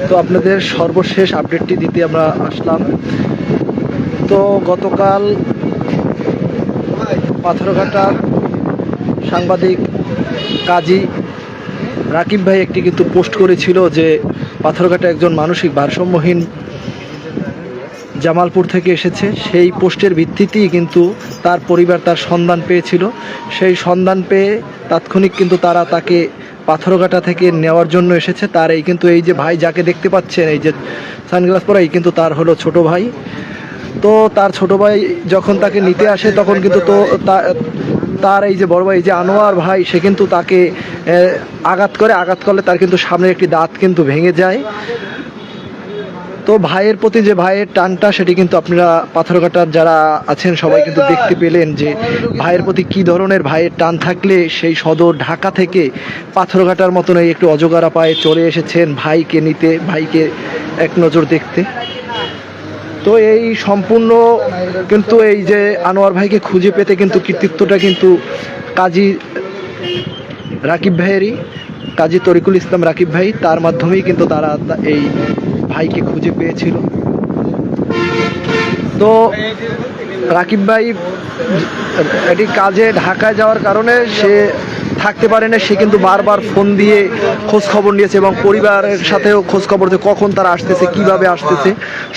তো আপনাদের সর্বশেষ আপডেটটি দিতে আমরা আসলাম। তো গতকাল পাথরঘাটার সাংবাদিক কাজী রাকিব ভাই একটি কিন্তু পোস্ট করেছিল যে পাথরঘাটা একজন মানসিক ভারসাম্যহীন জামালপুর থেকে এসেছে। সেই পোস্টের ভিত্তিতেই কিন্তু তার পরিবার তার সন্ধান পেয়েছিল। সেই সন্ধান পেয়ে তাৎক্ষণিক কিন্তু তারা তাকে পাথরঘাটা থেকে নেওয়ার জন্য এসেছে। তার এই যে ভাই যাকে দেখতে পাচ্ছেন, এই যে সানগ্লাস পরা, এই কিন্তু তার হলো ছোট ভাই। তো তার ছোট ভাই যখন তাকে নিতে আসে তখন কিন্তু তার এই যে বড় ভাই, এই যে আনোয়ার ভাই, সে কিন্তু তাকে আঘাত করলে তার কিন্তু সামনে একটি দাঁত কিন্তু ভেঙে যায়। তো ভাইয়ের প্রতি যে ভাইয়ের টানটা, সেটি কিন্তু আপনারা পাথরঘাটার যারা আছেন সবাই কিন্তু দেখতে পেলেন যে ভাইয়ের প্রতি কী ধরনের ভাইয়ের টান থাকলে সেই সদর ঢাকা থেকে পাথরঘাটার মতন এই একটু অজগাড়া পায়ে চলে এসেছেন ভাইকে নিতে, ভাইকে এক নজর দেখতে। তো এই সম্পূর্ণ কিন্তু এই যে আনোয়ার ভাইকে খুঁজে পেতে কিন্তু কৃতিত্বটা কিন্তু কাজী রাকিব ভাইয়েরই, কাজী তরিকুল ইসলাম রাকিব ভাই, তার মাধ্যমেই কিন্তু তারা এই ভাইকে খুঁজে পেয়েছিল। তো রাকিব ভাই এটি কাজে ঢাকায় যাওয়ার কারণে সে থাকতে পারে না, সে কিন্তু বারবার ফোন দিয়ে খোঁজ খবর নিয়েছে এবং পরিবারের সাথেও খোঁজ খবর যে কখন তারা আসতেছে, কিভাবে আসতেছে,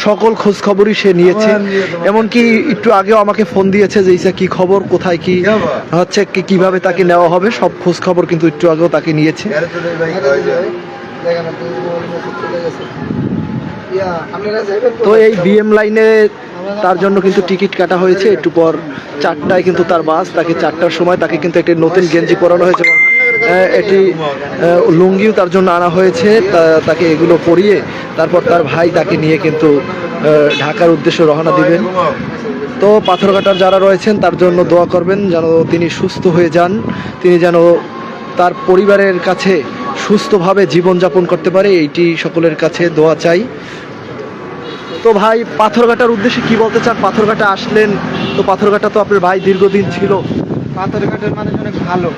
সকল খোঁজ খবরই সে নিয়েছে। এমনকি একটু আগেও আমাকে ফোন দিয়েছে যে ইসা কি খবর, কোথায় কি হচ্ছে, কিভাবে তাকে নেওয়া হবে, সব খোঁজ খবর কিন্তু একটু আগেও তাকে নিয়েছে। তো এই বিএম লাইনে তার জন্য কিন্তু টিকিট কাটা হয়েছে। একটু পর 4টায় কিন্তু তার বাস, তাকে 4টার সময় তাকে কিন্তু একটি নতুন গেঞ্জি পরানো হয়েছে এবং এটি লুঙ্গিও তার জন্য আনা হয়েছে। তাকে এগুলো পরিয়ে তারপর তার ভাই তাকে নিয়ে কিন্তু ঢাকার উদ্দেশ্যে রওনা দিবেন। তো পাথরঘাটার যারা রয়েছেন তার জন্য দোয়া করবেন যেন তিনি সুস্থ হয়ে যান, তিনি যেন তার পরিবারের কাছে সুস্থভাবে জীবনযাপন করতে পারে, এইটি সকলের কাছে দোয়া চাই। তো ভাই, পাথরঘাটার উদ্দেশ্যে কি বলতে চান? পাথরঘাটা আসলেন, তো পাথরঘাটা তো আপনার ভাই দীর্ঘদিন ছিল। পাথরঘাটার মানুষ অনেক ভালো,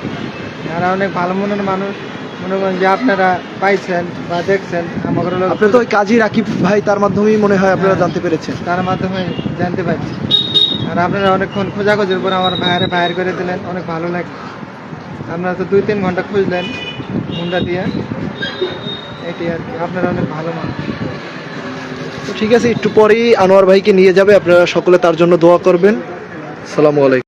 আর অনেক ভালো মনের মানুষ। মনে করেন যে আপনারা পাইছেন বা দেখছেন, আমাদের আপনি তো ওই কাজী রাকিব ভাই, তার মাধ্যমেই মনে হয় আপনারা জানতে পেরেছেন। তার মাধ্যমে জানতে পারছি। আর আপনারা অনেকক্ষণ খোঁজাখুঁজির পর আমার বাইরে করে দিলেন, অনেক ভালো লাগে। আপনারা তো 2-3 ঘন্টা খুঁজলেন মুন্ডা দিয়ে, এটি আর কি। আপনারা অনেক ভালো মানুষ। তো ঠিক আছে, একটু পরেই আনোয়ার ভাইকে নিয়ে যাবে, আপনারা সকলে তার জন্য দোয়া করবেন। আসসালামু আলাইকুম।